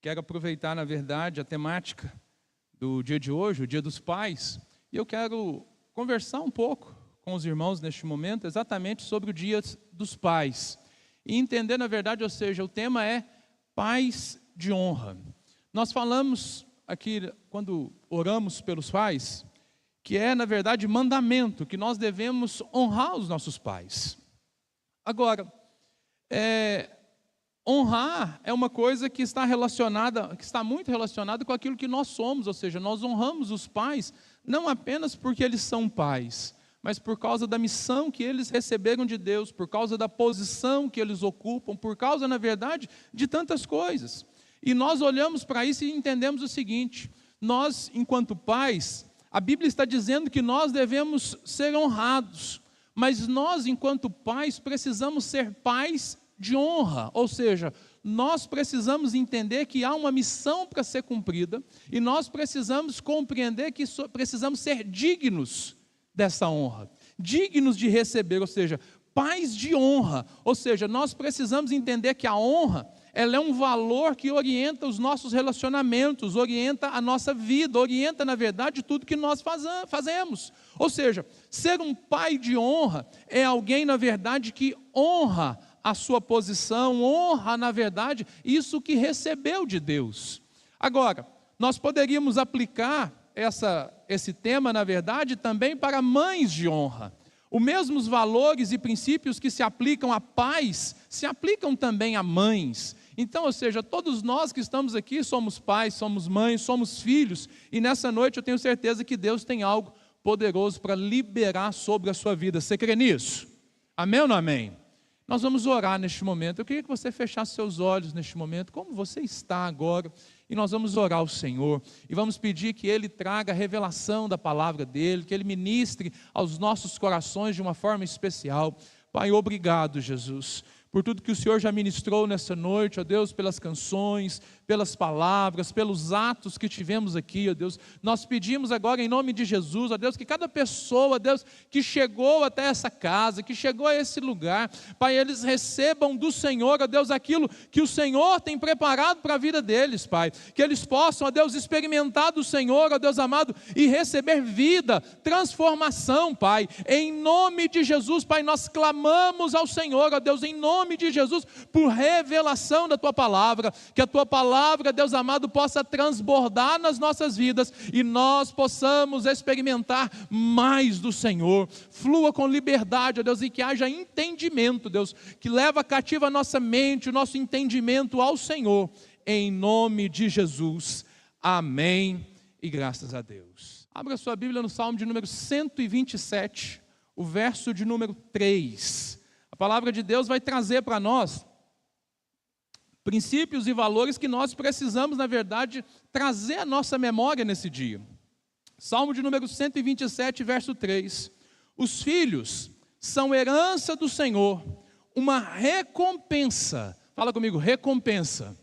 Quero aproveitar, na verdade, a temática do dia de hoje, o Dia dos Pais, e eu quero conversar um pouco com os irmãos neste momento, exatamente sobre o Dia dos Pais. E entender, na verdade, ou seja, o tema é pais de honra. Nós falamos aqui, quando oramos pelos pais, que é, na verdade, mandamento, que nós devemos honrar os nossos pais. Agora, honrar é uma coisa que está muito relacionada com aquilo que nós somos, ou seja, nós honramos os pais não apenas porque eles são pais, mas por causa da missão que eles receberam de Deus, por causa da posição que eles ocupam, por causa, na verdade, de tantas coisas. E nós olhamos para isso e entendemos o seguinte: nós, enquanto pais, a Bíblia está dizendo que nós devemos ser honrados, mas nós, enquanto pais, precisamos ser pais de honra, ou seja, nós precisamos entender que há uma missão para ser cumprida e nós precisamos compreender que precisamos ser dignos dessa honra, dignos de receber, ou seja, pais de honra, ou seja, nós precisamos entender que a honra, ela é um valor que orienta os nossos relacionamentos, orienta a nossa vida, orienta, na verdade, tudo que nós fazemos. Ou seja, ser um pai de honra é alguém, na verdade, que honra a sua posição, honra, na verdade, isso que recebeu de Deus. Agora, nós poderíamos aplicar esse tema, na verdade, também para mães de honra. Os mesmos valores e princípios que se aplicam a pais, se aplicam também a mães. Então, ou seja, todos nós que estamos aqui somos pais, somos mães, somos filhos, e nessa noite eu tenho certeza que Deus tem algo poderoso para liberar sobre a sua vida. Você crê nisso? Amém ou não amém? Nós vamos orar neste momento. Eu queria que você fechasse seus olhos neste momento, como você está agora, e nós vamos orar ao Senhor, e vamos pedir que Ele traga a revelação da palavra dEle, que Ele ministre aos nossos corações de uma forma especial. Pai, obrigado, Jesus, por tudo que o Senhor já ministrou nessa noite, ó Deus, pelas canções, pelas palavras, pelos atos que tivemos aqui, ó Deus. Nós pedimos agora em nome de Jesus, ó Deus, que cada pessoa, ó Deus, que chegou até essa casa, que chegou a esse lugar, Pai, eles recebam do Senhor, ó Deus, aquilo que o Senhor tem preparado para a vida deles, Pai. Que eles possam, ó Deus, experimentar do Senhor, ó Deus amado, e receber vida, transformação, Pai. Em nome de Jesus, Pai, nós clamamos ao Senhor, ó Deus, em nome de Jesus, por revelação da Tua palavra, que a Tua palavra, Deus amado, possa transbordar nas nossas vidas e nós possamos experimentar mais do Senhor. Flua com liberdade, ó Deus, e que haja entendimento, Deus, que leva cativa a nossa mente, o nosso entendimento ao Senhor, em nome de Jesus. Amém e graças a Deus. Abra sua Bíblia no Salmo de número 127, o verso de número 3. A palavra de Deus vai trazer para nós princípios e valores que nós precisamos, na verdade, trazer à nossa memória nesse dia. Salmo de número 127, verso 3. Os filhos são herança do Senhor, uma recompensa. Fala comigo, recompensa,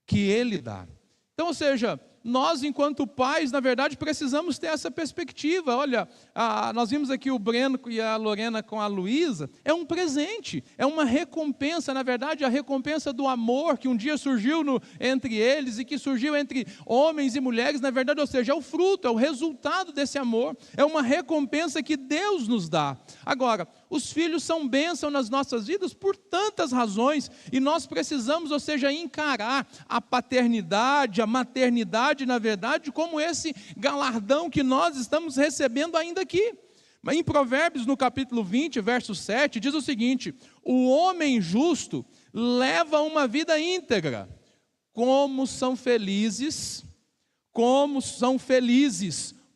que Ele dá. Então, ou seja, nós, enquanto pais, na verdade, precisamos ter essa perspectiva. Olha, nós vimos aqui o Breno e a Lorena com a Luísa. É um presente, é uma recompensa, na verdade, a recompensa do amor que um dia surgiu entre eles e que surgiu entre homens e mulheres, na verdade, ou seja, é o fruto, é o resultado desse amor, é uma recompensa que Deus nos dá. Agora, os filhos são bênção nas nossas vidas por tantas razões, e nós precisamos, ou seja, encarar a paternidade, a maternidade, na verdade, como esse galardão que nós estamos recebendo ainda aqui. Mas em Provérbios, no capítulo 20, verso 7, diz o seguinte: o homem justo leva uma vida íntegra, como são felizes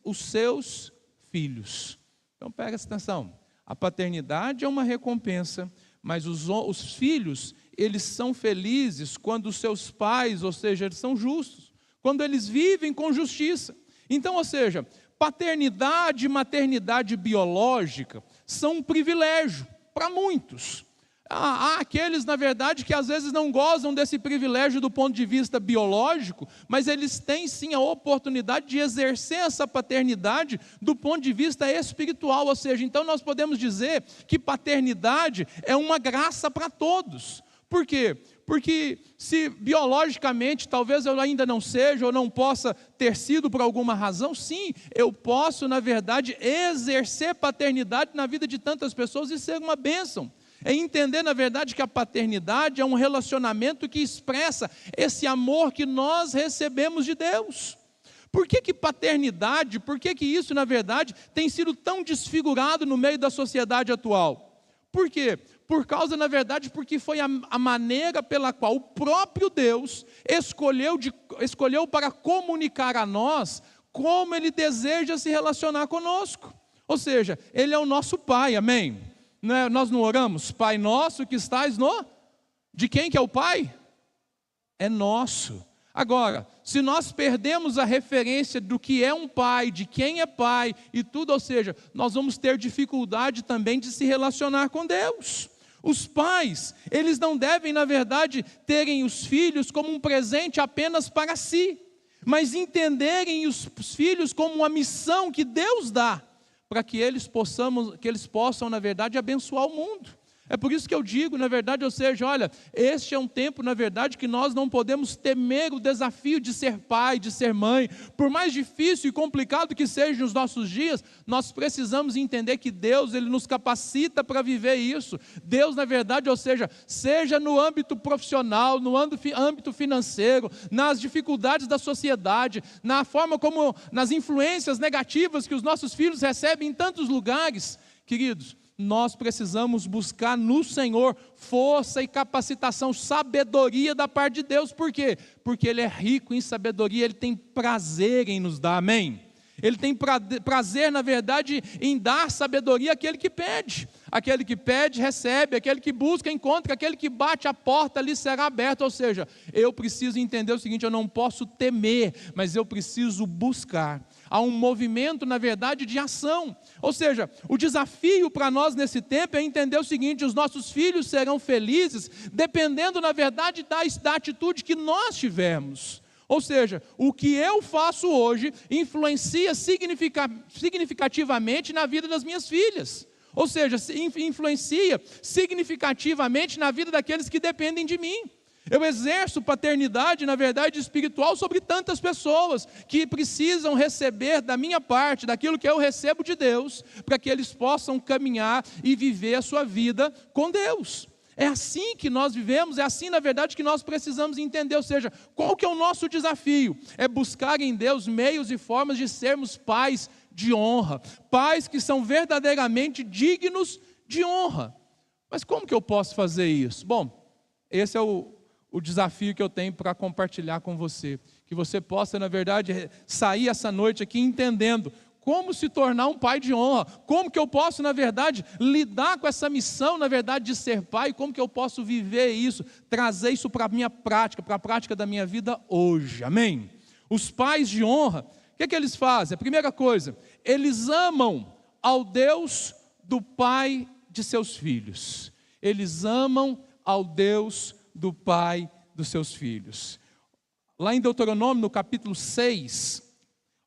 os seus filhos. Então presta atenção, a paternidade é uma recompensa, mas os filhos, eles são felizes quando os seus pais, ou seja, eles são justos, quando eles vivem com justiça. Então, ou seja, paternidade e maternidade biológica são um privilégio para muitos. Há aqueles, na verdade, que às vezes não gozam desse privilégio do ponto de vista biológico, mas eles têm sim a oportunidade de exercer essa paternidade do ponto de vista espiritual. Ou seja, então nós podemos dizer que paternidade é uma graça para todos. Por quê? Porque se biologicamente talvez eu ainda não seja ou não possa ter sido por alguma razão, sim, eu posso, na verdade, exercer paternidade na vida de tantas pessoas e ser uma bênção. É entender, na verdade, que a paternidade é um relacionamento que expressa esse amor que nós recebemos de Deus. Por que paternidade, por que isso, na verdade, tem sido tão desfigurado no meio da sociedade atual? Por quê? Por causa, na verdade, porque foi a maneira pela qual o próprio Deus escolheu para comunicar a nós como Ele deseja se relacionar conosco. Ou seja, Ele é o nosso Pai, amém? Nós não oramos, Pai nosso que estás no... De quem que é o Pai? É nosso. Agora, se nós perdemos a referência do que é um pai, de quem é pai e tudo, ou seja, nós vamos ter dificuldade também de se relacionar com Deus. Os pais, eles não devem, na verdade, terem os filhos como um presente apenas para si, mas entenderem os filhos como uma missão que Deus dá, para que eles possam, na verdade, abençoar o mundo. É por isso que eu digo, na verdade, ou seja, olha, este é um tempo, na verdade, que nós não podemos temer o desafio de ser pai, de ser mãe. Por mais difícil e complicado que seja nos nossos dias, nós precisamos entender que Deus, Ele nos capacita para viver isso. Deus, na verdade, ou seja no âmbito profissional, no âmbito financeiro, nas dificuldades da sociedade, na forma como, nas influências negativas que os nossos filhos recebem em tantos lugares, queridos, nós precisamos buscar no Senhor força e capacitação, sabedoria da parte de Deus. Por quê? Porque Ele é rico em sabedoria, Ele tem prazer em nos dar, amém? Ele tem prazer, na verdade, em dar sabedoria àquele que pede. Aquele que pede, recebe. Aquele que busca, encontra. Aquele que bate, a porta lhe será aberta. Ou seja, eu preciso entender o seguinte, eu não posso temer, mas eu preciso buscar. Há um movimento, na verdade, de ação. Ou seja, o desafio para nós nesse tempo é entender o seguinte, os nossos filhos serão felizes dependendo, na verdade, da atitude que nós tivermos. Ou seja, o que eu faço hoje influencia significativamente na vida das minhas filhas. Ou seja, influencia significativamente na vida daqueles que dependem de mim. Eu exerço paternidade, na verdade, espiritual sobre tantas pessoas que precisam receber da minha parte, daquilo que eu recebo de Deus, para que eles possam caminhar e viver a sua vida com Deus. É assim que nós vivemos, é assim, na verdade, que nós precisamos entender. Ou seja, qual que é o nosso desafio? É buscar em Deus meios e formas de sermos pais de honra, pais que são verdadeiramente dignos de honra. Mas como que eu posso fazer isso? Bom, esse é o desafio que eu tenho para compartilhar com você, que você possa, na verdade, sair essa noite aqui entendendo como se tornar um pai de honra, como que eu posso, na verdade, lidar com essa missão, na verdade, de ser pai, como que eu posso viver isso, trazer isso para a minha prática, para a prática da minha vida hoje, amém? Os pais de honra, o que é que eles fazem? A primeira coisa, eles amam ao Deus do pai de seus filhos, eles amam ao Deus do pai dos seus filhos. Lá em Deuteronômio, no capítulo 6,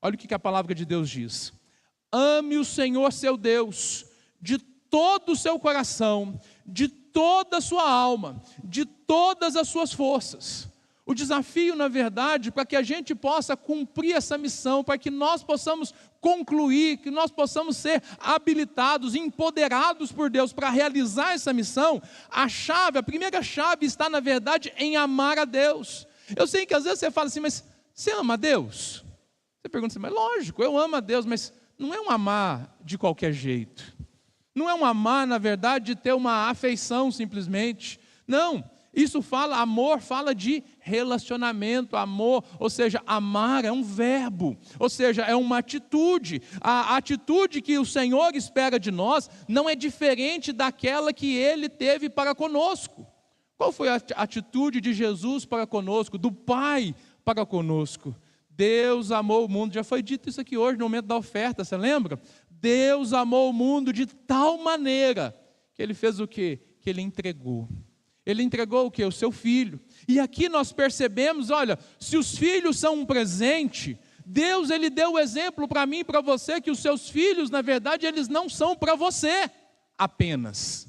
olha o que a palavra de Deus diz. Ame o Senhor seu Deus, de todo o seu coração, de toda a sua alma, de todas as suas forças. O desafio, na verdade, para que a gente possa cumprir essa missão, para que nós possamos concluir, que nós possamos ser habilitados, empoderados por Deus para realizar essa missão, a primeira chave está, na verdade, em amar a Deus. Eu sei que às vezes você fala assim, mas você ama a Deus? Você pergunta assim, mas lógico, eu amo a Deus, mas não é um amar de qualquer jeito. Não é um amar, na verdade, de ter uma afeição simplesmente. Não. Isso amor fala de relacionamento, amor, ou seja, amar é um verbo, ou seja, é uma atitude. A atitude que o Senhor espera de nós não é diferente daquela que Ele teve para conosco. Qual foi a atitude de Jesus para conosco, do Pai para conosco? Deus amou o mundo, já foi dito isso aqui hoje no momento da oferta, você lembra? Deus amou o mundo de tal maneira que Ele fez o quê? Que Ele entregou. Ele entregou o quê? O seu filho. E aqui nós percebemos, olha, se os filhos são um presente, Deus, Ele deu o exemplo para mim e para você, que os seus filhos, na verdade, eles não são para você apenas.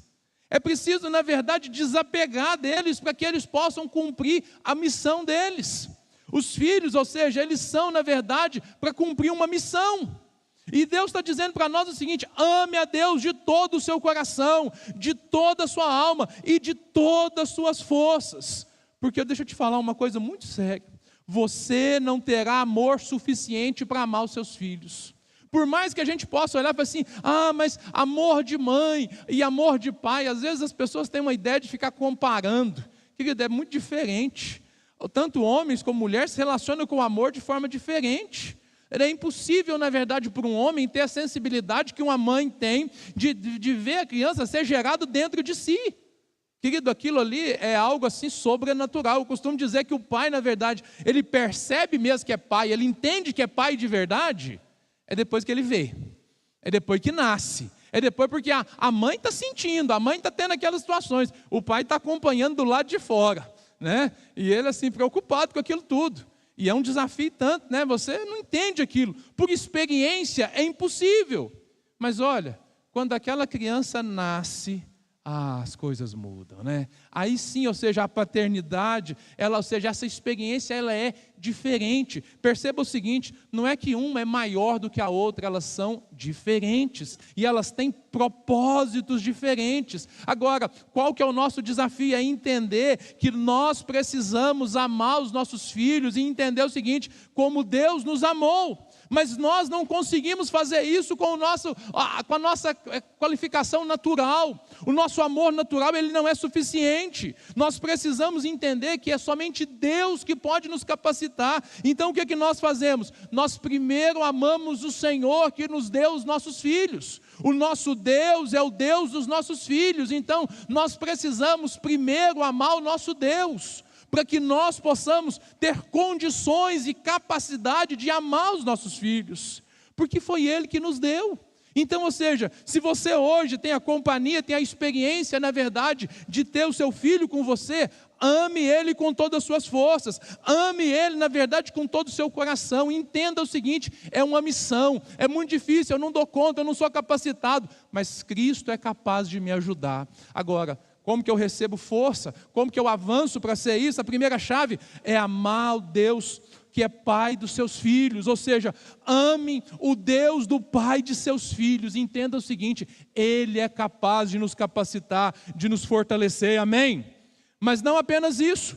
É preciso, na verdade, desapegar deles para que eles possam cumprir a missão deles. Os filhos, ou seja, eles são, na verdade, para cumprir uma missão. E Deus está dizendo para nós o seguinte: ame a Deus de todo o seu coração, de toda a sua alma e de todas as suas forças. Porque deixa eu te falar uma coisa muito séria: você não terá amor suficiente para amar os seus filhos. Por mais que a gente possa olhar para assim, mas amor de mãe e amor de pai, às vezes as pessoas têm uma ideia de ficar comparando. Querido, é muito diferente. Tanto homens como mulheres se relacionam com o amor de forma diferente. É impossível, na verdade, para um homem ter a sensibilidade que uma mãe tem de ver a criança ser gerado dentro de si. Querido, aquilo ali é algo assim sobrenatural. Eu costumo dizer que o pai, na verdade, ele percebe mesmo que é pai, ele entende que é pai de verdade, é depois que ele vê, é depois que nasce, é depois porque a mãe está sentindo, a mãe está tendo aquelas situações, o pai está acompanhando do lado de fora, né? E ele assim preocupado com aquilo tudo. E é um desafio tanto, né? Você não entende aquilo. Por experiência é impossível. Mas olha, quando aquela criança nasce, as coisas mudam, né? Aí sim, ou seja, a paternidade, ou seja, essa experiência, ela é diferente. Perceba o seguinte: não é que uma é maior do que a outra, elas são diferentes. E elas têm propósitos diferentes. Agora, qual que é o nosso desafio? É entender que nós precisamos amar os nossos filhos e entender o seguinte: como Deus nos amou. Mas nós não conseguimos fazer isso com a nossa qualificação natural. O nosso amor natural, ele não é suficiente. Nós precisamos entender que é somente Deus que pode nos capacitar. Então o que é que nós fazemos? Nós primeiro amamos o Senhor que nos deu os nossos filhos. O nosso Deus é o Deus dos nossos filhos. Então nós precisamos primeiro amar o nosso Deus, para que nós possamos ter condições e capacidade de amar os nossos filhos, porque foi Ele que nos deu. Então, ou seja, se você hoje tem a companhia, tem a experiência, na verdade, de ter o seu filho com você, ame ele com todas as suas forças, ame ele, na verdade, com todo o seu coração. Entenda o seguinte: é uma missão, é muito difícil, eu não dou conta, eu não sou capacitado, mas Cristo é capaz de me ajudar. Agora, como que eu recebo força? Como que eu avanço para ser isso? A primeira chave é amar o Deus que é pai dos seus filhos, ou seja, ame o Deus do pai de seus filhos. Entenda o seguinte: Ele é capaz de nos capacitar, de nos fortalecer, amém? Mas não apenas isso,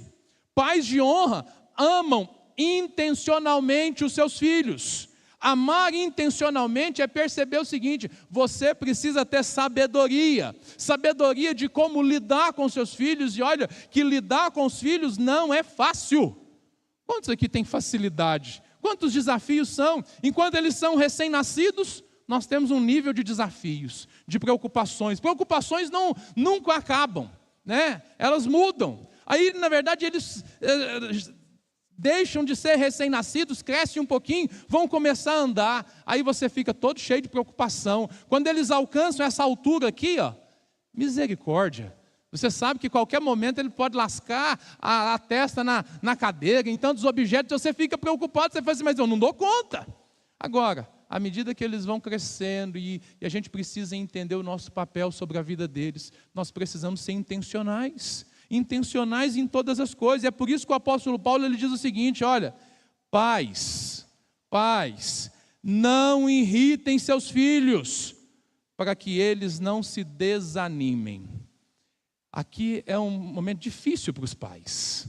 pais de honra amam intencionalmente os seus filhos. Amar intencionalmente é perceber o seguinte: você precisa ter sabedoria de como lidar com seus filhos. E olha, que lidar com os filhos não é fácil. Quantos aqui têm facilidade? Quantos desafios são? Enquanto eles são recém-nascidos, nós temos um nível de desafios, de preocupações. Preocupações nunca acabam, né? Elas mudam. Aí, na verdade, eles deixam de ser recém-nascidos, crescem um pouquinho, vão começar a andar, aí você fica todo cheio de preocupação. Quando eles alcançam essa altura aqui, misericórdia, você sabe que em qualquer momento ele pode lascar a testa na cadeira, em tantos objetos, você fica preocupado, você fala assim: mas eu não dou conta. Agora, à medida que eles vão crescendo e a gente precisa entender o nosso papel sobre a vida deles, nós precisamos ser intencionais em todas as coisas. É por isso que o apóstolo Paulo ele diz o seguinte: olha, pais, não irritem seus filhos, para que eles não se desanimem. Aqui é um momento difícil para os pais,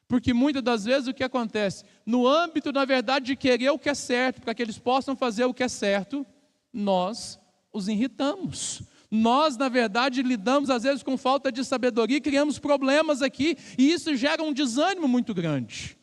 porque muitas das vezes o que acontece? No âmbito, na verdade, de querer o que é certo, para que eles possam fazer o que é certo, nós os irritamos. Nós, na verdade, lidamos às vezes com falta de sabedoria, criamos problemas aqui, e isso gera um desânimo muito grande.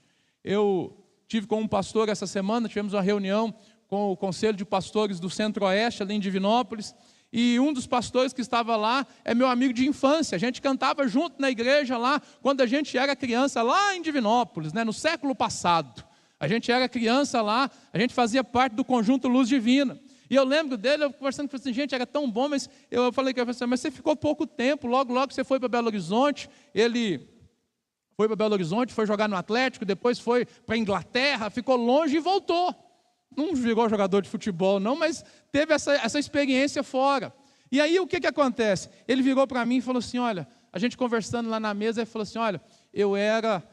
Eu tive com um pastor essa semana, tivemos uma reunião com o Conselho de Pastores do Centro-Oeste, ali em Divinópolis, e um dos pastores que estava lá é meu amigo de infância. A gente cantava junto na igreja lá, quando a gente era criança, lá em Divinópolis, né, no século passado. A gente era criança lá, a gente fazia parte do conjunto Luz Divina. E eu lembro dele, eu conversando com ele, gente, era tão bom, mas eu falei com ele, mas você ficou pouco tempo, logo você foi para Belo Horizonte. Ele foi para Belo Horizonte, foi jogar no Atlético, depois foi para a Inglaterra, ficou longe e voltou. Não virou jogador de futebol não, mas teve essa experiência fora. E aí o que acontece? Ele virou para mim e falou assim, olha, a gente conversando lá na mesa, ele falou assim, olha, eu era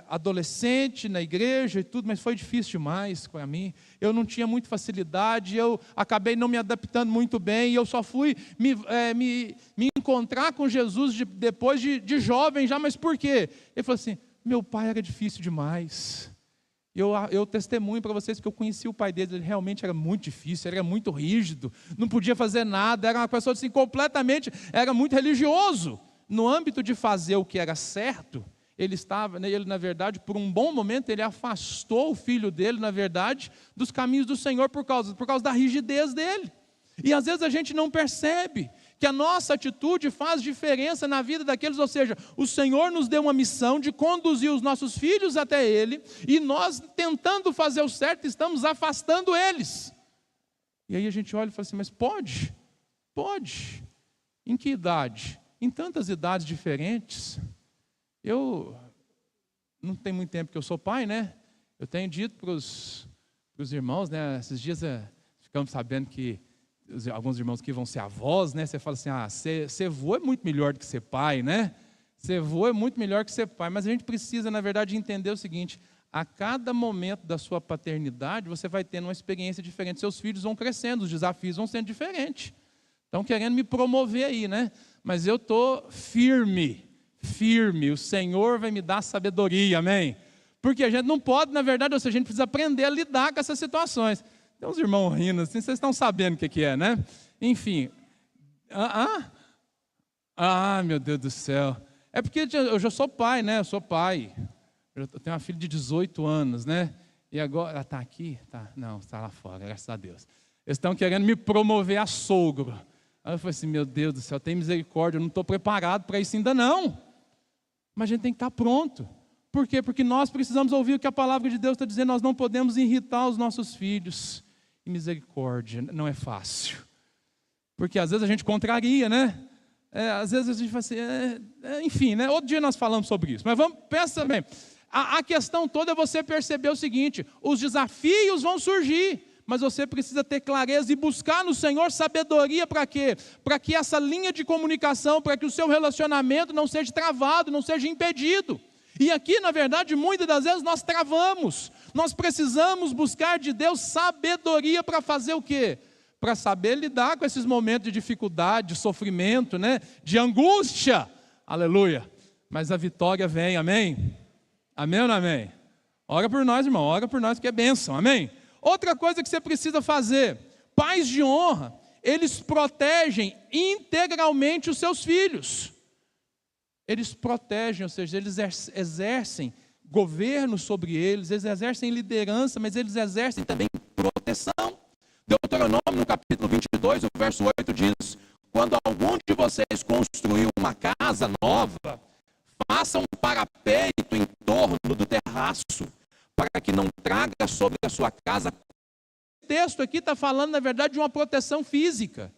adolescente na igreja e tudo, mas foi difícil demais para mim, eu não tinha muita facilidade, eu acabei não me adaptando muito bem, e eu só fui me encontrar com Jesus depois de jovem já, mas por quê? Ele falou assim, meu pai era difícil demais, eu testemunho para vocês que eu conheci o pai dele, ele realmente era muito difícil, ele era muito rígido, não podia fazer nada, era uma pessoa assim completamente, era muito religioso, no âmbito de fazer o que era certo, ele na verdade, por um bom momento, ele afastou o filho dele, na verdade, dos caminhos do Senhor por causa da rigidez dele. E às vezes a gente não percebe que a nossa atitude faz diferença na vida daqueles, ou seja, o Senhor nos deu uma missão de conduzir os nossos filhos até Ele, e nós, tentando fazer o certo, estamos afastando eles. E aí a gente olha e fala assim, mas pode? Pode. Em que idade? Em tantas idades diferentes. Eu não tem muito tempo que eu sou pai, né? Eu tenho dito para os irmãos, né? Esses dias ficamos sabendo que alguns irmãos que vão ser avós, né? Você fala assim, ser avô é muito melhor do que ser pai, né? Ser avô é muito melhor que ser pai. Mas a gente precisa, na verdade, entender o seguinte, a cada momento da sua paternidade, você vai tendo uma experiência diferente. Seus filhos vão crescendo, os desafios vão sendo diferentes. Estão querendo me promover aí, né? Mas eu estou firme, o Senhor vai me dar sabedoria, amém? Porque a gente não pode, na verdade, ou seja, a gente precisa aprender a lidar com essas situações. Tem uns irmãos rindo assim, vocês estão sabendo o que é, né? Enfim, meu Deus do céu, é porque eu já sou pai, né? Eu sou pai, eu tenho uma filha de 18 anos, né? E agora, ela está aqui? Tá. Não, está lá fora, graças a Deus. Eles estão querendo me promover a sogro. Aí eu falei assim, meu Deus do céu, tem misericórdia, eu não estou preparado para isso ainda não. Mas a gente tem que estar pronto. Por quê? Porque nós precisamos ouvir o que a palavra de Deus está dizendo, nós não podemos irritar os nossos filhos. E misericórdia, não é fácil. Porque às vezes a gente contraria, né? Às vezes a gente fala assim, enfim, né? Outro dia nós falamos sobre isso. Mas pensa bem, a questão toda é você perceber o seguinte, os desafios vão surgir, mas você precisa ter clareza e buscar no Senhor sabedoria para quê? Para que essa linha de comunicação, para que o seu relacionamento não seja travado, não seja impedido. E aqui, na verdade, muitas das vezes nós travamos. Nós precisamos buscar de Deus sabedoria para fazer o quê? Para saber lidar com esses momentos de dificuldade, de sofrimento, né? De angústia. Aleluia. Mas a vitória vem, amém? Amém ou não amém? Ora por nós, irmão, ora por nós que é bênção, amém? Outra coisa que você precisa fazer, pais de honra, eles protegem integralmente os seus filhos. Eles protegem, ou seja, eles exercem governo sobre eles exercem liderança, mas eles exercem também proteção. Deuteronômio, no capítulo 22, o verso 8 diz, quando algum de vocês construir uma casa nova, faça um parapeito em torno do terraço, para que não traga sobre a sua casa. O texto aqui está falando, na verdade, de uma proteção física.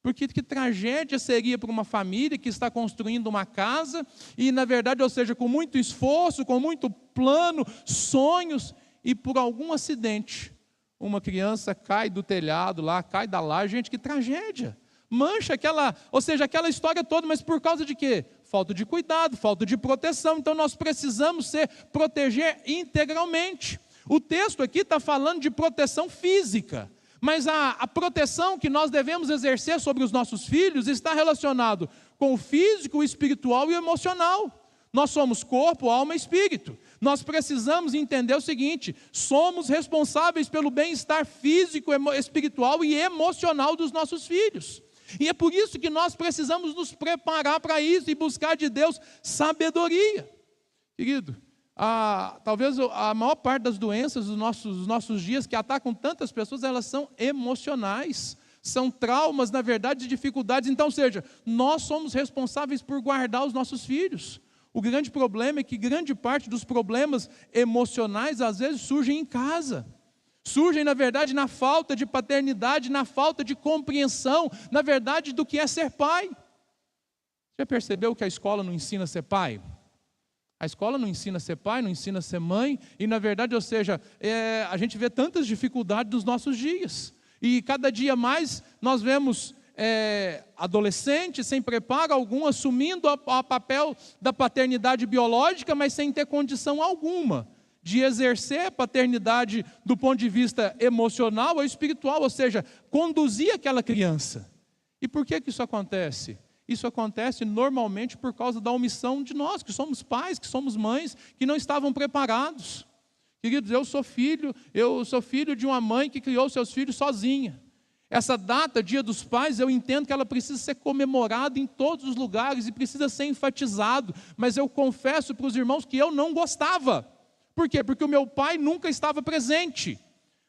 Porque que tragédia seria para uma família que está construindo uma casa e, na verdade, ou seja, com muito esforço, com muito plano, sonhos, e por algum acidente, uma criança cai do telhado lá, cai da laje, gente, que tragédia. Mancha aquela história toda, mas por causa de quê? Falta de cuidado, falta de proteção. Então nós precisamos proteger integralmente. O texto aqui está falando de proteção física, mas a proteção que nós devemos exercer sobre os nossos filhos está relacionado com o físico, o espiritual e o emocional. Nós somos corpo, alma e espírito. Nós precisamos entender o seguinte, somos responsáveis pelo bem-estar físico, espiritual e emocional dos nossos filhos. E é por isso que nós precisamos nos preparar para isso e buscar de Deus sabedoria. Querido, talvez a maior parte das doenças dos nossos dias que atacam tantas pessoas, elas são emocionais, são traumas, na verdade, dificuldades. Então, ou seja, nós somos responsáveis por guardar os nossos filhos. O grande problema é que grande parte dos problemas emocionais, às vezes, surgem em casa. Surgem, na verdade, na falta de paternidade, na falta de compreensão, na verdade, do que é ser pai. Já percebeu que a escola não ensina a ser pai? A escola não ensina a ser pai, não ensina a ser mãe, e na verdade, ou seja, a gente vê tantas dificuldades nos nossos dias. E cada dia mais nós vemos adolescentes, sem preparo algum, assumindo o papel da paternidade biológica, mas sem ter condição alguma de exercer a paternidade do ponto de vista emocional ou espiritual, ou seja, conduzir aquela criança. E por que isso acontece? Isso acontece normalmente por causa da omissão de nós, que somos pais, que somos mães, que não estavam preparados. Queridos, eu sou filho de uma mãe que criou seus filhos sozinha. Essa data, Dia dos Pais, eu entendo que ela precisa ser comemorada em todos os lugares e precisa ser enfatizado, mas eu confesso para os irmãos que eu não gostava. Por quê? Porque o meu pai nunca estava presente.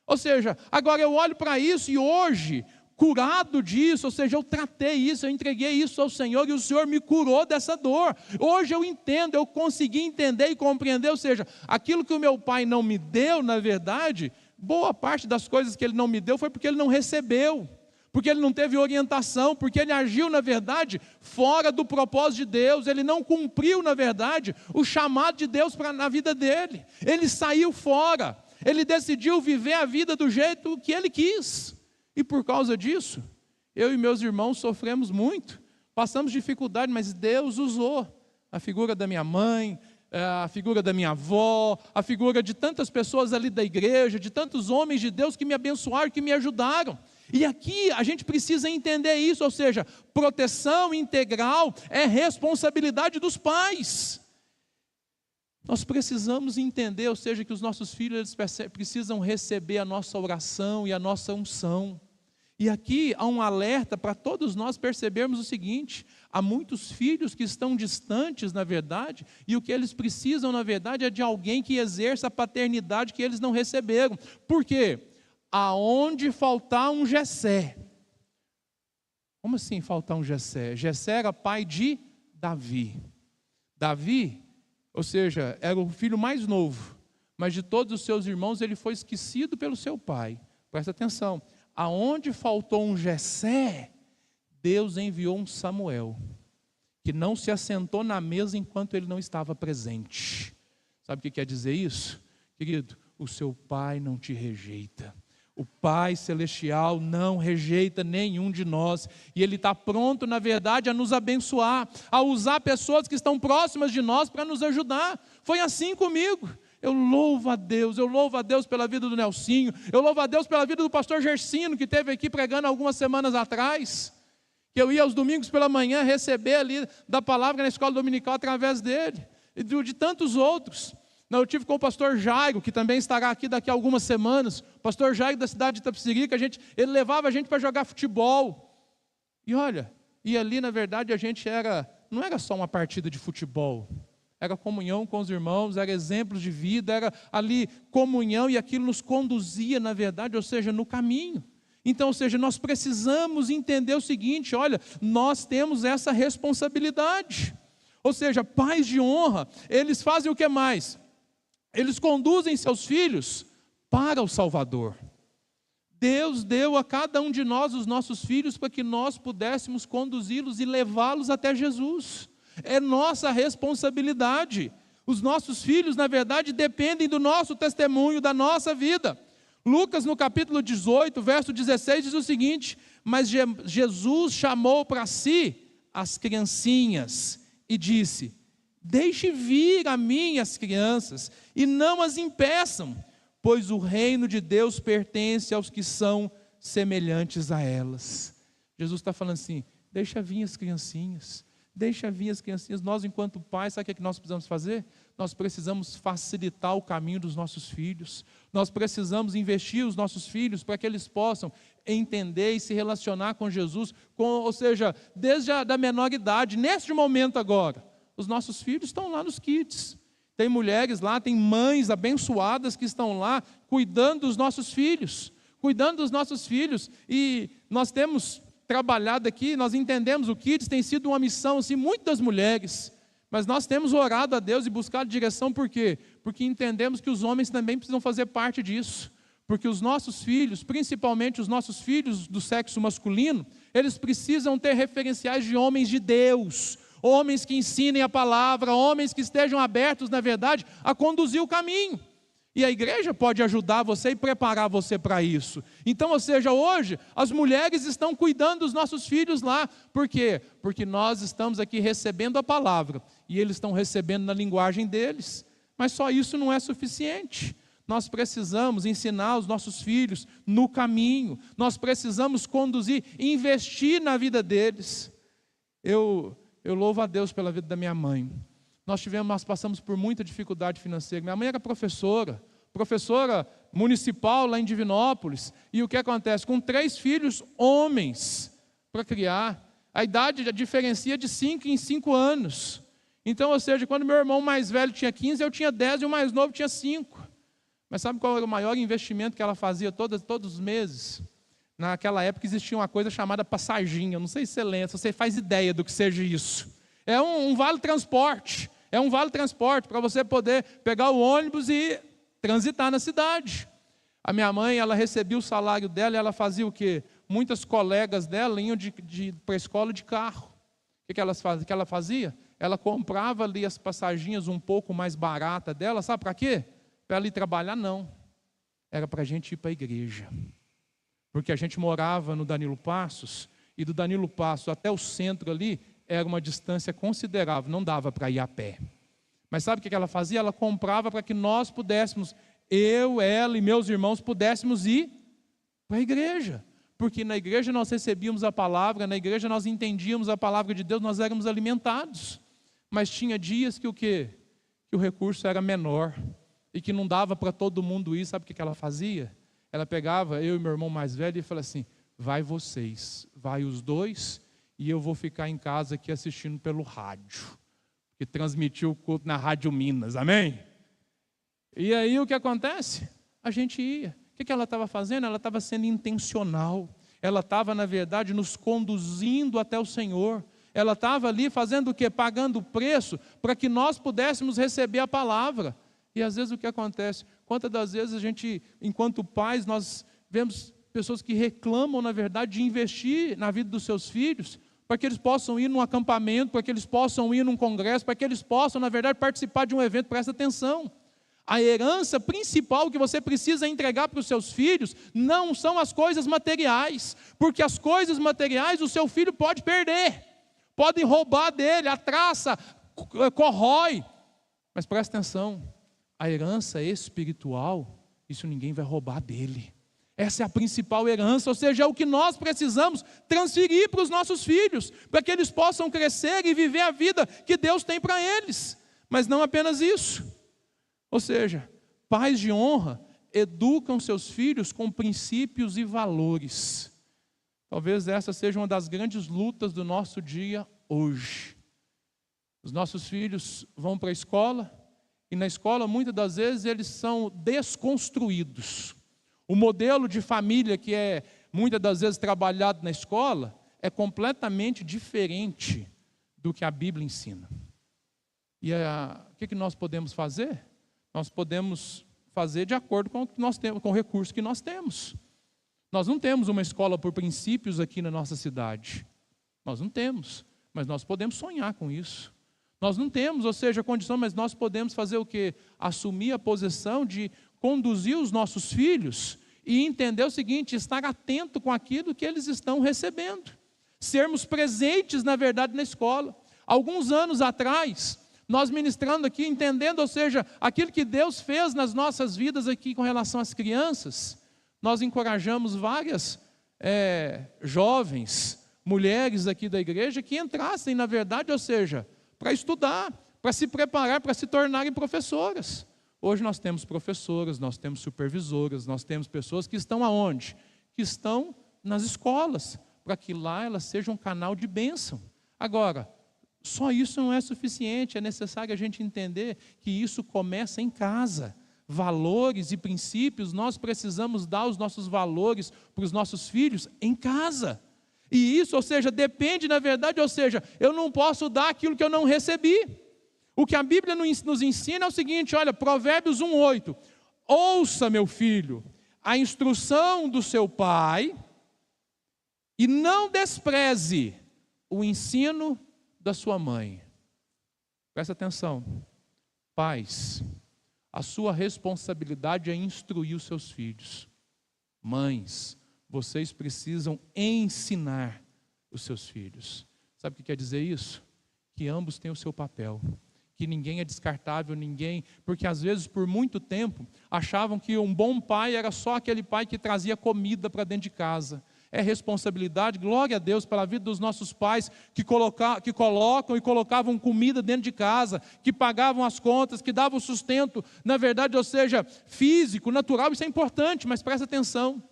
Ou seja, agora eu olho para isso e hoje, curado disso, ou seja, eu tratei isso, eu entreguei isso ao Senhor e o Senhor me curou dessa dor. Hoje eu entendo, eu consegui entender e compreender, ou seja, aquilo que o meu pai não me deu, na verdade, boa parte das coisas que ele não me deu foi porque ele não recebeu, porque ele não teve orientação, porque ele agiu, na verdade, fora do propósito de Deus, ele não cumpriu, na verdade, o chamado de Deus na vida dele, ele saiu fora, ele decidiu viver a vida do jeito que ele quis, e por causa disso, eu e meus irmãos sofremos muito, passamos dificuldade, mas Deus usou a figura da minha mãe, a figura da minha avó, a figura de tantas pessoas ali da igreja, de tantos homens de Deus que me abençoaram, que me ajudaram. E aqui a gente precisa entender isso, ou seja, proteção integral é responsabilidade dos pais. Nós precisamos entender, ou seja, que os nossos filhos eles precisam receber a nossa oração e a nossa unção. E aqui há um alerta para todos nós percebermos o seguinte: há muitos filhos que estão distantes, na verdade, e o que eles precisam, na verdade, é de alguém que exerça a paternidade que eles não receberam. Por quê? Aonde faltar um Jessé. Como assim faltar um Jessé? Jessé era pai de Davi. Davi, ou seja, era o filho mais novo, mas de todos os seus irmãos ele foi esquecido pelo seu pai. Presta atenção. Aonde faltou um Jessé, Deus enviou um Samuel, que não se assentou na mesa enquanto ele não estava presente. Sabe o que quer dizer isso? Querido, o seu pai não te rejeita. O Pai Celestial não rejeita nenhum de nós. E Ele está pronto, na verdade, a nos abençoar, a usar pessoas que estão próximas de nós para nos ajudar. Foi assim comigo. Eu louvo a Deus pela vida do Nelsinho, eu louvo a Deus pela vida do pastor Gersino, que esteve aqui pregando algumas semanas atrás, que eu ia aos domingos pela manhã receber ali da palavra na escola dominical através dele, e de tantos outros. Eu tive com o pastor Jairo, que também estará aqui daqui a algumas semanas, o pastor Jairo da cidade de Itapecerica, ele levava a gente para jogar futebol, e olha, e ali na verdade a gente não era só uma partida de futebol, era comunhão com os irmãos, era exemplos de vida, era ali comunhão, e aquilo nos conduzia, na verdade, ou seja, no caminho. Então, ou seja, nós precisamos entender o seguinte, olha, nós temos essa responsabilidade. Ou seja, pais de honra, eles fazem o que mais? Eles conduzem seus filhos para o Salvador. Deus deu a cada um de nós os nossos filhos para que nós pudéssemos conduzi-los e levá-los até Jesus. É nossa responsabilidade. Os nossos filhos, na verdade, dependem do nosso testemunho, da nossa vida. Lucas, no capítulo 18, verso 16, diz o seguinte: mas Jesus chamou para si as criancinhas e disse: deixe vir a mim as crianças e não as impeçam, pois o reino de Deus pertence aos que são semelhantes a elas. Jesus está falando assim: deixa vir as criancinhas. Deixa vir as criancinhas. Nós, enquanto pais, sabe o que nós precisamos fazer? Nós precisamos facilitar o caminho dos nossos filhos. Nós precisamos investir os nossos filhos para que eles possam entender e se relacionar com Jesus, ou seja, desde a menor idade. Neste momento agora, os nossos filhos estão lá nos kids. Tem mulheres lá, tem mães abençoadas que estão lá cuidando dos nossos filhos. E nós temos trabalhado aqui, nós entendemos, o Kids tem sido uma missão assim, muito das mulheres, mas nós temos orado a Deus e buscado direção, por quê? Porque entendemos que os homens também precisam fazer parte disso, porque os nossos filhos, principalmente os nossos filhos do sexo masculino, eles precisam ter referenciais de homens de Deus, homens que ensinem a palavra, homens que estejam abertos, na verdade, a conduzir o caminho. E a igreja pode ajudar você e preparar você para isso. Então, ou seja, hoje as mulheres estão cuidando dos nossos filhos lá. Por quê? Porque nós estamos aqui recebendo a palavra e eles estão recebendo na linguagem deles. Mas só isso não é suficiente. Nós precisamos ensinar os nossos filhos no caminho. Nós precisamos conduzir, investir na vida deles. Eu louvo a Deus pela vida da minha mãe. Nós passamos por muita dificuldade financeira. Minha mãe era professora municipal lá em Divinópolis. E o que acontece? Com 3 filhos homens para criar. A idade diferencia de 5 em 5 anos. Então, ou seja, quando meu irmão mais velho tinha 15, eu tinha 10 e o mais novo tinha 5. Mas sabe qual era o maior investimento que ela fazia todos os meses? Naquela época existia uma coisa chamada passaginha. Eu não sei se você lembra, se você faz ideia do que seja isso. É um vale-transporte. É um vale-transporte para você poder pegar o ônibus e transitar na cidade. A minha mãe, ela recebia o salário dela e ela fazia o quê? Muitas colegas dela iam para a escola de carro. O que ela fazia? Ela comprava ali as passaginhas um pouco mais baratas dela, sabe para quê? Para ela ir trabalhar, não. Era para a gente ir para a igreja. Porque a gente morava no Danilo Passos, e do Danilo Passos até o centro ali, era uma distância considerável, não dava para ir a pé. Mas sabe o que ela fazia? Ela comprava para que nós pudéssemos, eu, ela e meus irmãos, pudéssemos ir para a igreja. Porque na igreja nós recebíamos a palavra, na igreja nós entendíamos a palavra de Deus, nós éramos alimentados. Mas tinha dias que o quê? Que o recurso era menor e que não dava para todo mundo ir. Sabe o que ela fazia? Ela pegava eu e meu irmão mais velho e falava assim, vai vocês, vai os 2, e eu vou ficar em casa aqui assistindo pelo rádio, que transmitiu o culto na Rádio Minas, amém? E aí o que acontece? A gente ia. O que ela estava fazendo? Ela estava sendo intencional. Ela estava, na verdade, nos conduzindo até o Senhor. Ela estava ali fazendo o quê? Pagando o preço para que nós pudéssemos receber a palavra. E às vezes o que acontece? Quantas das vezes a gente, enquanto pais, nós vemos pessoas que reclamam, na verdade, de investir na vida dos seus filhos, para que eles possam ir num acampamento, para que eles possam ir num congresso, para que eles possam, na verdade, participar de um evento. Presta atenção. A herança principal que você precisa entregar para os seus filhos não são as coisas materiais, porque as coisas materiais o seu filho pode perder, podem roubar dele, a traça corrói. Mas presta atenção, a herança espiritual, isso ninguém vai roubar dele. Essa é a principal herança, ou seja, é o que nós precisamos transferir para os nossos filhos, para que eles possam crescer e viver a vida que Deus tem para eles. Mas não apenas isso. Ou seja, pais de honra educam seus filhos com princípios e valores. Talvez essa seja uma das grandes lutas do nosso dia hoje. Os nossos filhos vão para a escola, e na escola, muitas das vezes, eles são desconstruídos. O modelo de família que é, muitas das vezes, trabalhado na escola, é completamente diferente do que a Bíblia ensina. E o que nós podemos fazer? Nós podemos fazer de acordo com o que nós temos, com o recurso que nós temos. Nós não temos uma escola por princípios aqui na nossa cidade. Nós não temos, mas nós podemos sonhar com isso. Nós não temos, ou seja, a condição, mas nós podemos fazer o quê? Assumir a posição de conduzir os nossos filhos e entender o seguinte, estar atento com aquilo que eles estão recebendo. Sermos presentes, na verdade, na escola. Alguns anos atrás, nós ministrando aqui, entendendo, ou seja, aquilo que Deus fez nas nossas vidas aqui com relação às crianças, nós encorajamos várias jovens, mulheres aqui da igreja que entrassem, na verdade, ou seja, para estudar, para se preparar, para se tornarem professoras. Hoje nós temos professoras, nós temos supervisoras, nós temos pessoas que estão aonde? Que estão nas escolas, para que lá elas sejam um canal de bênção. Agora, só isso não é suficiente, é necessário a gente entender que isso começa em casa. Valores e princípios, nós precisamos dar os nossos valores para os nossos filhos em casa. E isso, ou seja, depende, na verdade, ou seja, eu não posso dar aquilo que eu não recebi. O que a Bíblia nos ensina é o seguinte, olha, Provérbios 1:8. Ouça, meu filho, a instrução do seu pai e não despreze o ensino da sua mãe. Presta atenção, pais, A sua responsabilidade é instruir os seus filhos. Mães, vocês precisam ensinar os seus filhos. Sabe o que quer dizer isso? Que ambos têm o seu papel. Que ninguém é descartável, ninguém... Porque às vezes, por muito tempo, achavam que um bom pai era só aquele pai que trazia comida para dentro de casa. É responsabilidade, glória a Deus pela vida dos nossos pais que colocam e colocavam comida dentro de casa, que pagavam as contas, que davam sustento, na verdade, ou seja, físico, natural, isso é importante, mas presta atenção.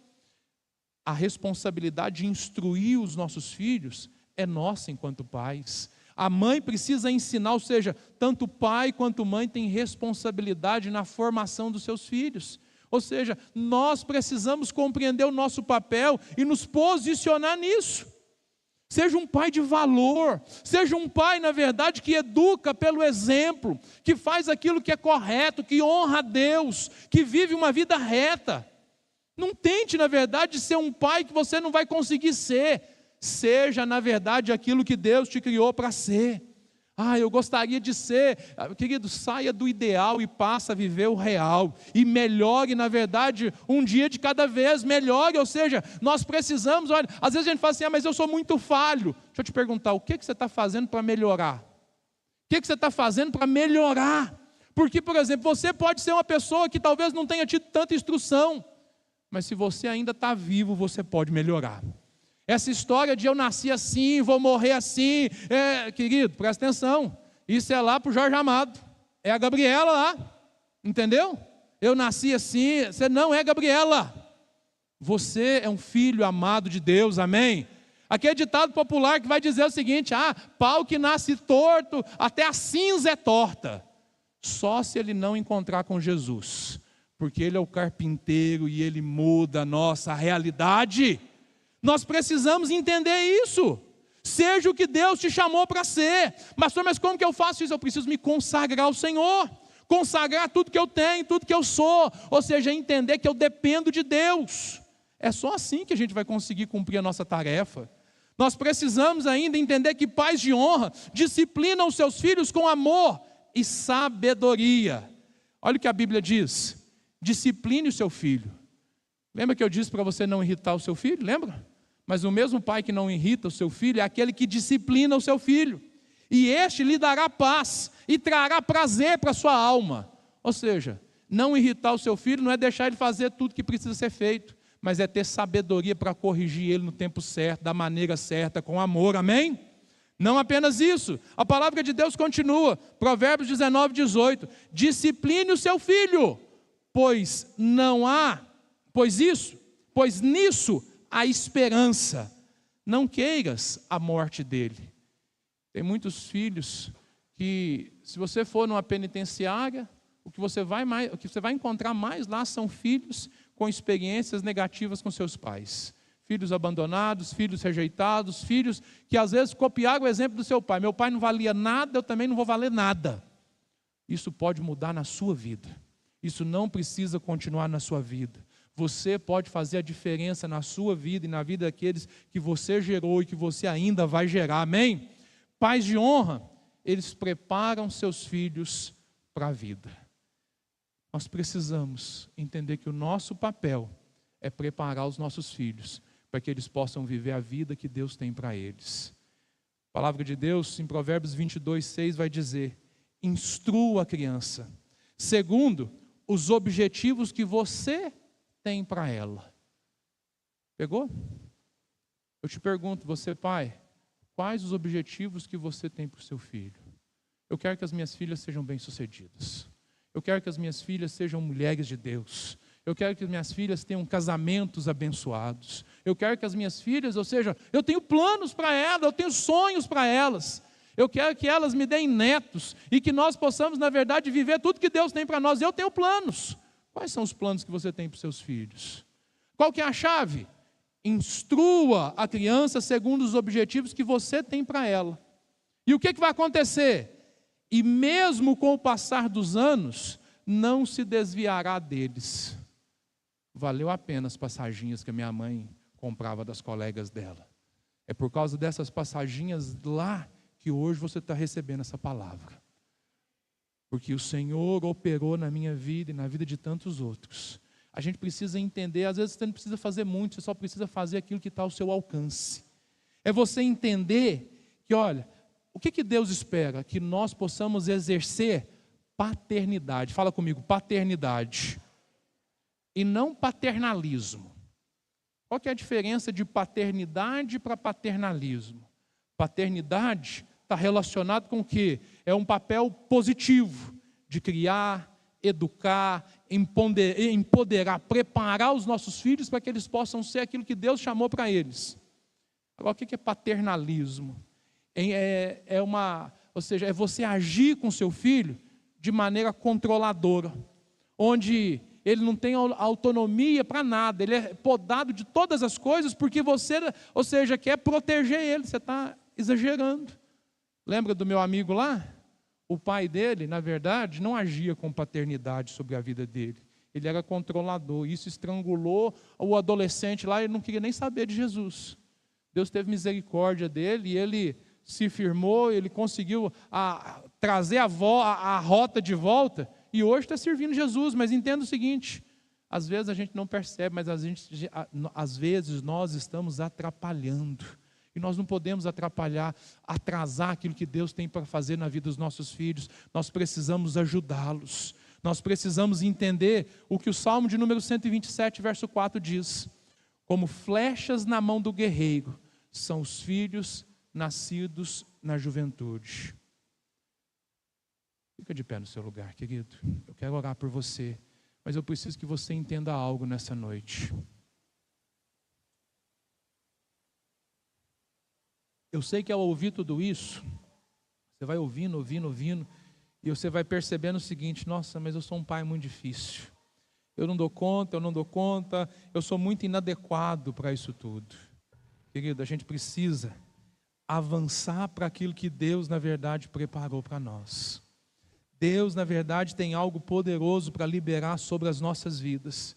A responsabilidade de instruir os nossos filhos é nossa enquanto pais. A mãe precisa ensinar, ou seja, tanto pai quanto mãe têm responsabilidade na formação dos seus filhos. Ou seja, nós precisamos compreender o nosso papel e nos posicionar nisso. Seja um pai de valor, seja um pai, na verdade, que educa pelo exemplo, que faz aquilo que é correto, que honra a Deus, que vive uma vida reta. Não tente, na verdade, ser um pai que você não vai conseguir ser. Seja, na verdade, aquilo que Deus te criou para ser. Eu gostaria de ser, querido, saia do ideal e passa a viver o real, e melhore, na verdade, um dia de cada vez, melhore, ou seja, nós precisamos, olha, às vezes a gente fala assim, mas eu sou muito falho. Deixa eu te perguntar, o que você está fazendo para melhorar? O que você está fazendo para melhorar? Porque, por exemplo, você pode ser uma pessoa que talvez não tenha tido tanta instrução, mas se você ainda está vivo, você pode melhorar. Essa história de eu nasci assim, vou morrer assim, querido, presta atenção, isso é lá para o Jorge Amado, é a Gabriela lá, entendeu? Eu nasci assim, você não é Gabriela, você é um filho amado de Deus, amém? Aqui é ditado popular que vai dizer o seguinte, pau que nasce torto, até a cinza é torta, só se ele não encontrar com Jesus, porque ele é o carpinteiro e ele muda a nossa realidade. Nós precisamos entender isso. Seja o que Deus te chamou para ser. Mas como que eu faço isso? Eu preciso me consagrar ao Senhor. Consagrar tudo que eu tenho, tudo que eu sou. Ou seja, entender que eu dependo de Deus. É só assim que a gente vai conseguir cumprir a nossa tarefa. Nós precisamos ainda entender que pais de honra disciplinam os seus filhos com amor e sabedoria. Olha o que a Bíblia diz. Discipline o seu filho. Lembra que eu disse para você não irritar o seu filho? Lembra? Mas o mesmo pai que não irrita o seu filho é aquele que disciplina o seu filho. E este lhe dará paz e trará prazer para a sua alma. Ou seja, não irritar o seu filho não é deixar ele fazer tudo que precisa ser feito, mas é ter sabedoria para corrigir ele no tempo certo, da maneira certa, com amor, amém? Não apenas isso, a palavra de Deus continua, Provérbios 19, 18, discipline o seu filho, pois nisso há esperança, não queiras a morte dele. Tem muitos filhos que, se você for numa penitenciária, o que você vai encontrar mais lá são filhos com experiências negativas com seus pais. Filhos abandonados, filhos rejeitados, filhos que às vezes copiaram o exemplo do seu pai. Meu pai não valia nada, eu também não vou valer nada. Isso pode mudar na sua vida. Isso não precisa continuar na sua vida. Você pode fazer a diferença na sua vida e na vida daqueles que você gerou e que você ainda vai gerar, amém? Pais de honra, eles preparam seus filhos para a vida. Nós precisamos entender que o nosso papel é preparar os nossos filhos para que eles possam viver a vida que Deus tem para eles. A palavra de Deus, em Provérbios 22, 6, vai dizer, instrua a criança, segundo os objetivos que você tem para ela. Pegou? Eu te pergunto, você pai, quais os objetivos que você tem para o seu filho? Eu quero que as minhas filhas sejam bem-sucedidas. Eu quero que as minhas filhas sejam mulheres de Deus. Eu quero que as minhas filhas tenham casamentos abençoados. Eu quero que as minhas filhas, ou seja, eu tenho planos para elas, eu tenho sonhos para elas. Eu quero que elas me deem netos e que nós possamos, na verdade, viver tudo que Deus tem para nós. Eu tenho planos. Quais são os planos que você tem para os seus filhos? Qual que é a chave? Instrua a criança segundo os objetivos que você tem para ela. E o que vai acontecer? E mesmo com o passar dos anos, não se desviará deles. Valeu a pena as passaginhas que a minha mãe comprava das colegas dela. É por causa dessas passaginhas lá que hoje você está recebendo essa palavra. porque o Senhor operou na minha vida e na vida de tantos outros. A gente precisa entender, às vezes você não precisa fazer muito, você só precisa fazer aquilo que está ao seu alcance. É você entender que, olha, o que Deus espera? Que nós possamos exercer paternidade. Fala comigo, paternidade. E não paternalismo. Qual que é a diferença de paternidade para paternalismo? Paternidade está relacionado com o quê? É um papel positivo de criar, educar, empoderar, preparar os nossos filhos para que eles possam ser aquilo que Deus chamou para eles. Agora, o que é paternalismo? Ou seja, é você agir com seu filho de maneira controladora, onde ele não tem autonomia para nada, ele é podado de todas as coisas porque você, ou seja, quer proteger ele, você está exagerando. Lembra do meu amigo lá? O pai dele, na verdade, não agia com paternidade sobre a vida dele. Ele era controlador. Isso estrangulou o adolescente lá, ele não queria nem saber de Jesus. Deus teve misericórdia dele e ele se firmou, ele conseguiu trazer a rota de volta e hoje está servindo Jesus. Mas entenda o seguinte, às vezes a gente não percebe, mas às vezes nós estamos atrapalhando. E nós não podemos atrasar aquilo que Deus tem para fazer na vida dos nossos filhos. Nós precisamos ajudá-los. Nós precisamos entender o que o Salmo de número 127, verso 4 diz. Como flechas na mão do guerreiro, são os filhos nascidos na juventude. Fica de pé no seu lugar, querido. Eu quero orar por você, mas eu preciso que você entenda algo nessa noite. Eu sei que ao ouvir tudo isso, você vai ouvindo, e você vai percebendo o seguinte: nossa, mas eu sou um pai muito difícil. Eu não dou conta, eu sou muito inadequado para isso tudo. Querido, a gente precisa avançar para aquilo que Deus, na verdade, preparou para nós. Deus, na verdade, tem algo poderoso para liberar sobre as nossas vidas.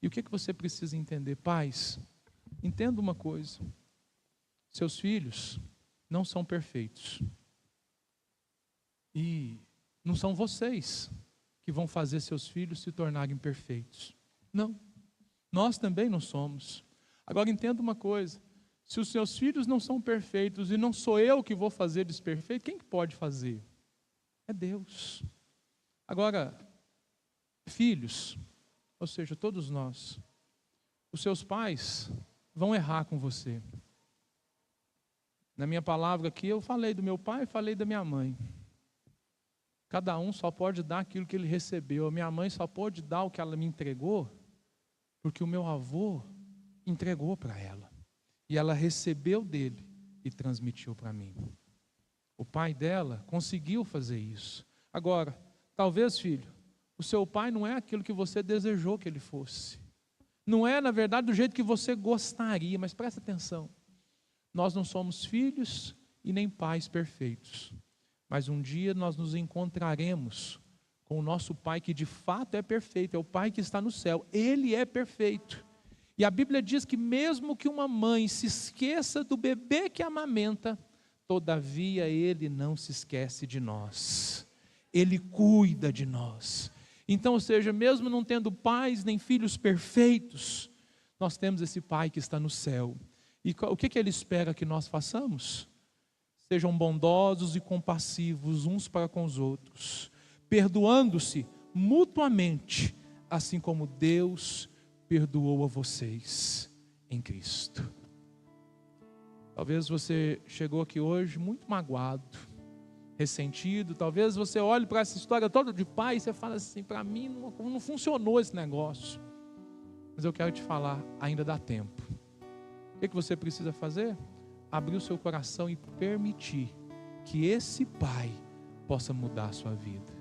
E o que você precisa entender? Pais, entenda uma coisa. Seus filhos não são perfeitos. E não são vocês que vão fazer seus filhos se tornarem perfeitos. Não. Nós também não somos. Agora entenda uma coisa. Se os seus filhos não são perfeitos e não sou eu que vou fazer eles perfeitos, quem que pode fazer? É Deus. Agora, filhos, ou seja, todos nós, os seus pais vão errar com você. Na minha palavra aqui, eu falei do meu pai e falei da minha mãe. Cada um só pode dar aquilo que ele recebeu. A minha mãe só pode dar o que ela me entregou, porque o meu avô entregou para ela. E ela recebeu dele e transmitiu para mim. O pai dela conseguiu fazer isso. Agora, talvez, filho, o seu pai não é aquilo que você desejou que ele fosse. Não é, na verdade, do jeito que você gostaria, mas presta atenção. Nós não somos filhos e nem pais perfeitos, mas um dia nós nos encontraremos com o nosso Pai que de fato é perfeito, é o Pai que está no céu, Ele é perfeito. E a Bíblia diz que mesmo que uma mãe se esqueça do bebê que amamenta, todavia Ele não se esquece de nós, Ele cuida de nós. Então, ou seja, mesmo não tendo pais nem filhos perfeitos, nós temos esse Pai que está no céu. E o que Ele espera que nós façamos? Sejam bondosos e compassivos uns para com os outros, perdoando-se mutuamente, assim como Deus perdoou a vocês em Cristo. Talvez você chegou aqui hoje muito magoado, ressentido. Talvez você olhe para essa história toda de pai e você fala assim: para mim não funcionou esse negócio. Mas eu quero te falar, ainda dá tempo. O que você precisa fazer? Abrir o seu coração e permitir que esse pai possa mudar a sua vida.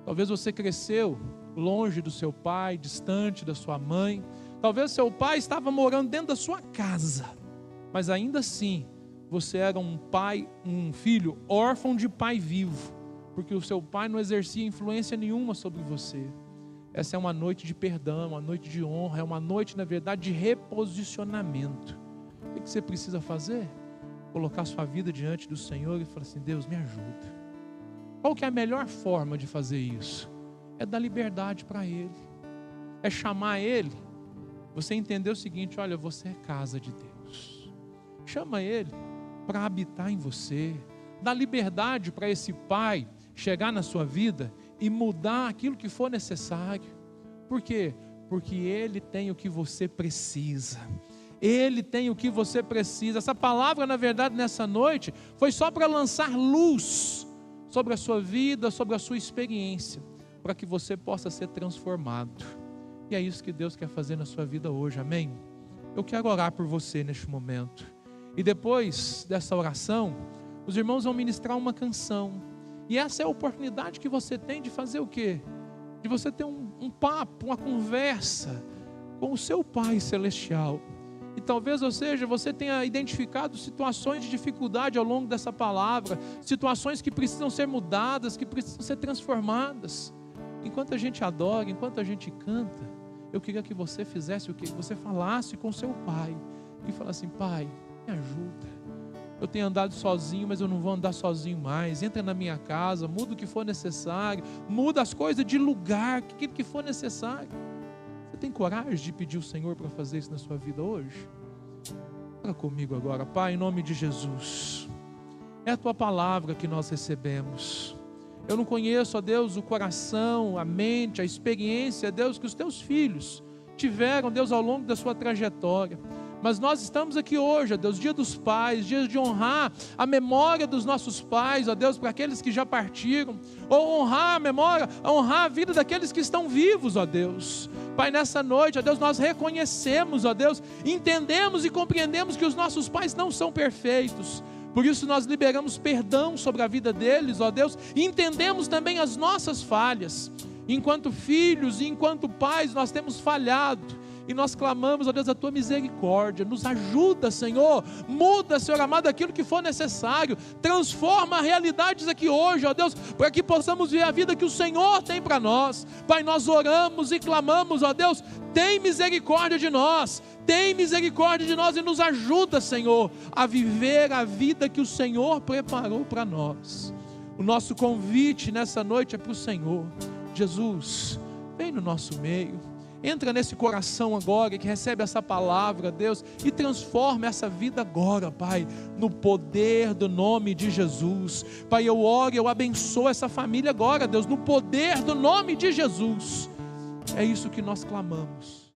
Talvez você cresceu longe do seu pai, distante da sua mãe. Talvez seu pai estava morando dentro da sua casa, mas ainda assim você era um filho órfão de pai vivo, porque o seu pai não exercia influência nenhuma sobre você. Essa é uma noite de perdão, uma noite de honra, é uma noite, na verdade, de reposicionamento. O que você precisa fazer? Colocar sua vida diante do Senhor e falar assim: Deus, me ajuda. Qual que é a melhor forma de fazer isso? É dar liberdade para Ele, é chamar Ele. Você entender o seguinte: olha, você é casa de Deus. Chama Ele para habitar em você. Dá liberdade para esse Pai chegar na sua vida e mudar aquilo que for necessário. Por quê? Porque Ele tem o que você precisa. Ele tem o que você precisa. Essa palavra, na verdade, nessa noite, foi só para lançar luz sobre a sua vida, sobre a sua experiência, para que você possa ser transformado. E é isso que Deus quer fazer na sua vida hoje, amém? Eu quero orar por você neste momento. E depois dessa oração, os irmãos vão ministrar uma canção. E essa é a oportunidade que você tem de fazer o quê? De você ter um papo, uma conversa com o seu Pai Celestial. E talvez, ou seja, você tenha identificado situações de dificuldade ao longo dessa palavra, situações que precisam ser mudadas, que precisam ser transformadas. Enquanto a gente adora, enquanto a gente canta, eu queria que você fizesse o quê? Que você falasse com seu Pai e falasse assim: Pai, me ajuda. Eu tenho andado sozinho, mas eu não vou andar sozinho mais. Entra na minha casa, muda o que for necessário, muda as coisas de lugar, aquilo que for necessário. Você tem coragem de pedir o Senhor para fazer isso na sua vida hoje? Ora comigo agora. Pai, em nome de Jesus, é a Tua palavra que nós recebemos. Eu não conheço, ó Deus, o coração, a mente, a experiência, Deus, que os Teus filhos tiveram, Deus, ao longo da sua trajetória. Mas nós estamos aqui hoje, ó Deus, dia dos pais, dia de honrar a memória dos nossos pais, ó Deus, para aqueles que já partiram, ou honrar a memória, honrar a vida daqueles que estão vivos, ó Deus. Pai, nessa noite, ó Deus, nós reconhecemos, ó Deus, entendemos e compreendemos que os nossos pais não são perfeitos. Por isso nós liberamos perdão sobre a vida deles, ó Deus, e entendemos também as nossas falhas. Enquanto filhos e enquanto pais nós temos falhado. E nós clamamos, ó Deus, a Tua misericórdia. Nos ajuda, Senhor. Muda, Senhor amado, aquilo que for necessário. Transforma realidades aqui hoje, ó Deus, para que possamos ver a vida que o Senhor tem para nós. Pai, nós oramos e clamamos, ó Deus, tem misericórdia de nós. Tem misericórdia de nós e nos ajuda, Senhor, a viver a vida que o Senhor preparou para nós. O nosso convite nessa noite é para o Senhor. Jesus, vem no nosso meio. Entra nesse coração agora que recebe essa palavra, Deus, e transforma essa vida agora, Pai, no poder do nome de Jesus. Pai, eu oro, eu abençoo essa família agora, Deus, no poder do nome de Jesus. É isso que nós clamamos.